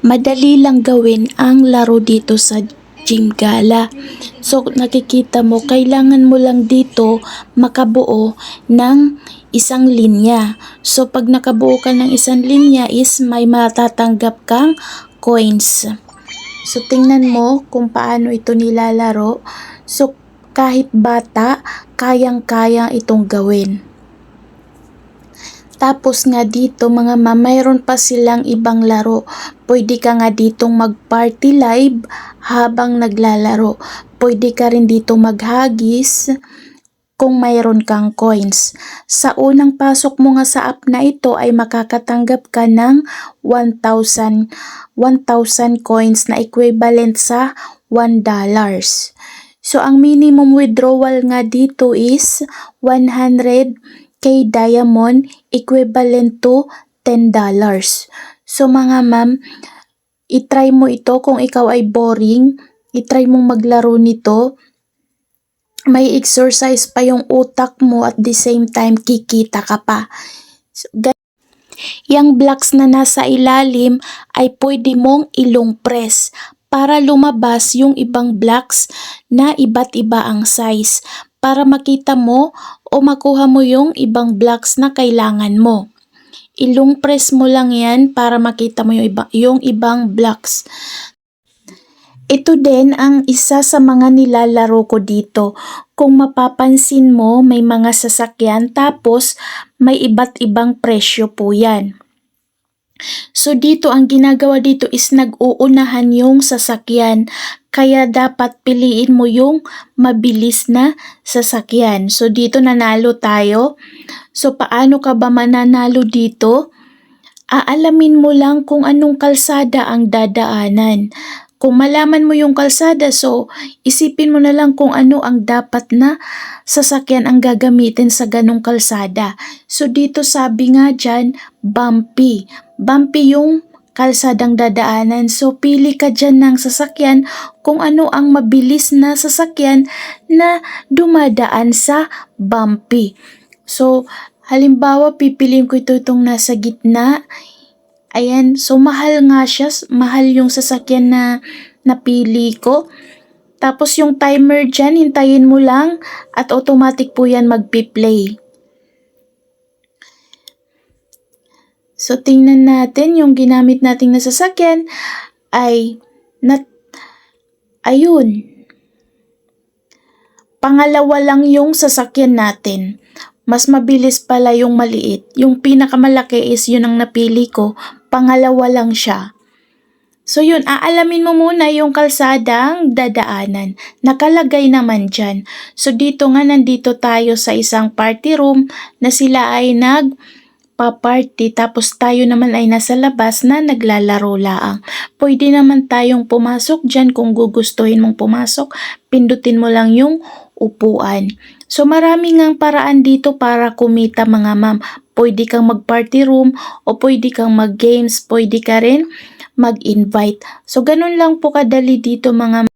Madali lang gawin ang laro dito sa Gym Gala. So nakikita mo, kailangan mo lang dito makabuo ng isang linya. So pag nakabuo ka ng isang linya is may matatanggap kang coins. So tingnan mo kung paano ito nilalaro. So kahit bata, kayang-kaya itong gawin. Tapos nga dito mga ma'am, mayroon pa silang ibang laro. Pwede ka nga ditong mag-party live habang naglalaro. Pwede ka rin dito maghagis kung mayroon kang coins. Sa unang pasok mo nga sa app na ito ay makakatanggap ka ng 1,000 coins na equivalent sa $1. So ang minimum withdrawal nga dito is 100k diamond equivalent to $10. So mga ma'am, itry mo ito kung ikaw ay boring, itry mong maglaro nito. May exercise pa yung utak mo at the same time kikita ka pa. So, yang blocks na nasa ilalim ay pwede mong ilong press para lumabas yung ibang blocks na iba't iba ang size para makita mo o makuha mo yung ibang blocks na kailangan mo. Ilong press mo lang yan para makita mo yung ibang blocks. Ito din ang isa sa mga nilalaro ko dito. Kung mapapansin mo, may mga sasakyan tapos may iba't ibang presyo po yan. So dito ang ginagawa dito is nag-uunahan yung sasakyan. Kaya dapat piliin mo yung mabilis na sasakyan. So dito nanalo tayo. So paano ka ba mananalo dito? Aalamin mo lang kung anong kalsada ang dadaanan. Kung malaman mo yung kalsada, so isipin mo na lang kung ano ang dapat na sasakyan ang gagamitin sa ganong kalsada. So dito sabi nga dyan, bumpy. Bumpy yung kalsadang dadaanan. So pili ka dyan ng sasakyan kung ano ang mabilis na sasakyan na dumadaan sa bumpy. So halimbawa pipiliin ko itong nasa gitna. Ayan, so mahal nga siya, mahal yung sasakyan na napili ko. Tapos yung timer dyan, hintayin mo lang at automatic po yan magpi-play. So tingnan natin yung ginamit nating na sasakyan ay ayun. Pangalawa lang yung sasakyan natin. Mas mabilis pala yung maliit. Yung pinakamalaki is yun ang napili ko. Pangalawa lang siya. So yun, aalamin mo muna yung kalsadang dadaanan. Nakalagay naman dyan. So dito nga nandito tayo sa isang party room na sila ay nagpa-party. Tapos tayo naman ay nasa labas na naglalaro laang. Pwede naman tayong pumasok dyan kung gugustuhin mong pumasok. Pindutin mo lang yung upuan. So maraming ang paraan dito para kumita mga ma'am. Pwede kang mag-party room o pwede kang mag-games, pwede ka rin mag-invite. So ganun lang po kadali dito mga